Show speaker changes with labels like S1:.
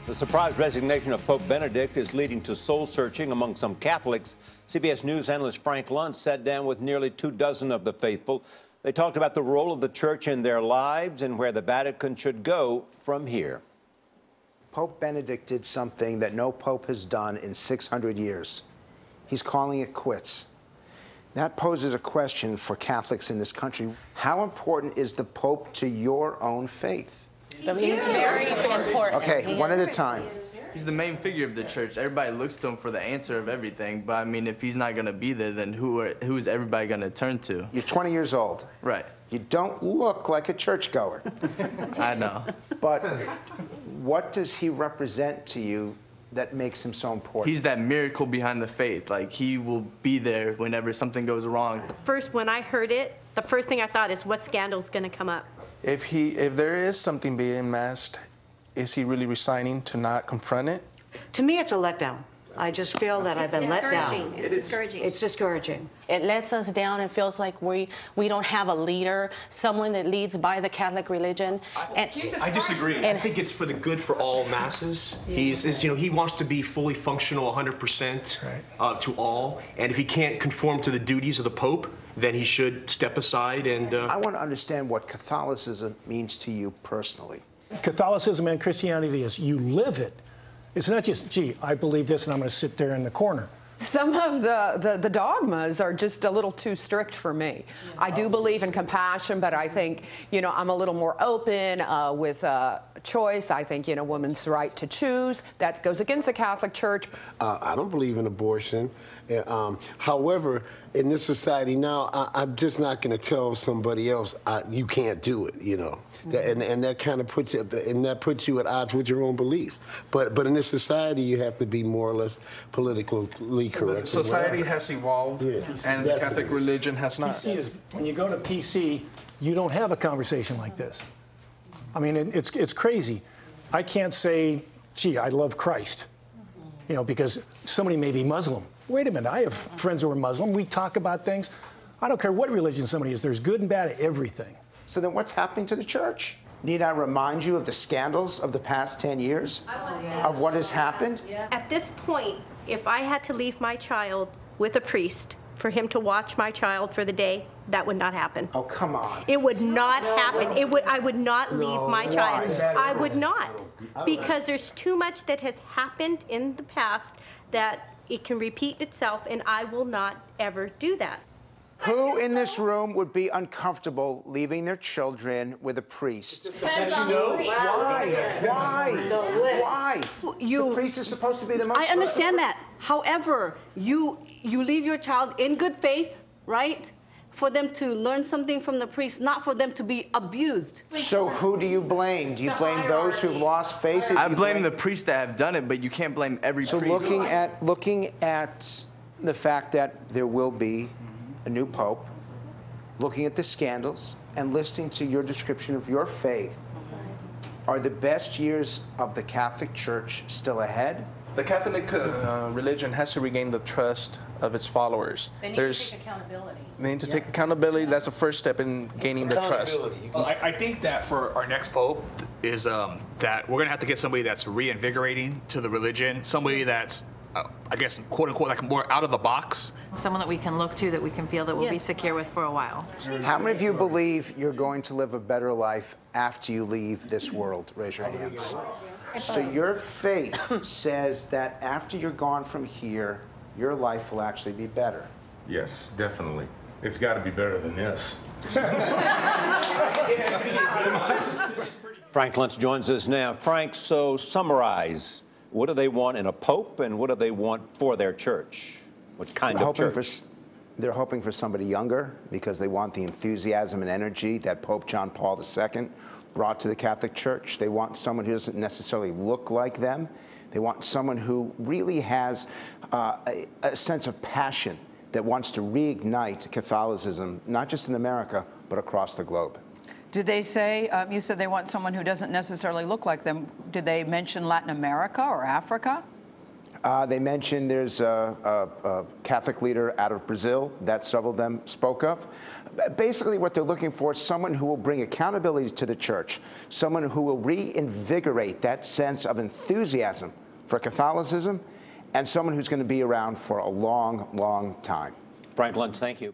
S1: The surprise resignation of Pope Benedict is leading to soul-searching among some Catholics. CBS News analyst Frank Luntz sat down with nearly 24 of the faithful. They talked about the role of the church in their lives and where the Vatican should go from here.
S2: Pope Benedict did something that no pope has done in 600 years. He's calling it quits. That poses a question for Catholics in this country. How important is the Pope to your own faith?
S3: He's very important.
S2: Okay, one at a time.
S4: He's the main figure of the church. Everybody looks to him for the answer of everything. But I mean, if he's not going to be there, then who is everybody going to turn to?
S2: You're 20 years old.
S4: Right.
S2: You don't look like a churchgoer.
S4: I know.
S2: But what does he represent to you that makes him so important?
S4: He's that miracle behind the faith. Like, he will be there whenever something goes wrong.
S5: First, when I heard it, the first thing I thought is, what scandal is going to come up?
S6: If there is something being masked, is he really resigning to not confront it?
S7: To me, it's a letdown. I just feel that I've been let down.
S5: It's discouraging.
S7: It's discouraging.
S3: It lets us down and feels like we don't have a leader, someone that leads by the Catholic religion.
S8: I disagree. I think it's for the good for all masses. Yeah. He wants to be fully functional 100% to all. And if he can't conform to the duties of the Pope, then he should step aside and...
S2: I want to understand what Catholicism means to you personally.
S9: Catholicism and Christianity is you live it. It's not just, gee, I believe this and I'm going to sit there in the corner.
S10: Some of the dogmas are just a little too strict for me. I do believe in compassion, but I think, I'm a little more open with choice. I think, women's right to choose. That goes against the Catholic Church.
S11: I don't believe in abortion. However, in this society now, I'm just not going to tell somebody else you can't do it, and that kind of puts you at odds with your own beliefs. But in this society, you have to be more or less politically correct.
S6: Society has evolved, and the Catholic religion has not.
S9: When you go to PC, you don't have a conversation like this. I mean, it's crazy. I can't say, gee, I love Christ, because somebody may be Muslim. Wait a minute, I have friends who are Muslim. We talk about things. I don't care what religion somebody is. There's good and bad at everything.
S2: So then what's happening to the church? Need I remind you of the scandals of the past 10 years? Of what has happened?
S5: At this point, if I had to leave my child with a priest for him to watch my child for the day, that would not happen.
S2: Oh, come on.
S5: It would not happen. I would not leave my child. I would not. Because there's too much that has happened in the past that it can repeat itself, and I will not ever do that.
S2: Who in this room would be uncomfortable leaving their children with a priest?
S8: Depends on the priest.
S2: Why? The priest is supposed to be the most...
S7: I understand that. However, you leave your child in good faith, right? For them to learn something from the priest, not for them to be abused.
S2: So who do you blame? Do you blame those who've lost faith?
S4: I blame the priests that have done it, but you can't blame every priest.
S2: So looking at the fact that there will be a new pope, looking at the scandals, and listening to your description of your faith, are the best years of the Catholic Church still ahead?
S6: The Catholic religion has to regain the trust of its followers.
S3: They need to take accountability.
S6: They need to take accountability. That's the first step in gaining the trust.
S12: I think that for our next pope is that we're going to have to get somebody that's reinvigorating to the religion, somebody that's, I guess, quote unquote, like more out of the box.
S13: Someone that we can look to, that we can feel that we'll be secure with for a while.
S2: How many of you believe you're going to live a better life after you leave this world? Raise your hands. So your faith says that after you're gone from here, your life will actually be better.
S14: Yes, definitely. It's got to be better than this.
S1: Frank Luntz joins us now. Frank, so summarize. What do they want in a pope, and what do they want for their church? What kind of church?
S2: They're hoping for somebody younger because they want the enthusiasm and energy that Pope John Paul II brought to the Catholic Church. They want someone who doesn't necessarily look like them. They want someone who really has a sense of passion that wants to reignite Catholicism, not just in America, but across the globe.
S15: Did they say, you said they want someone who doesn't necessarily look like them. Did they mention Latin America or Africa?
S2: They mentioned there's a Catholic leader out of Brazil that several of them spoke of. Basically, what they're looking for is someone who will bring accountability to the church, someone who will reinvigorate that sense of enthusiasm for Catholicism, and someone who's going to be around for a long, long time.
S1: Frank Luntz, thank you.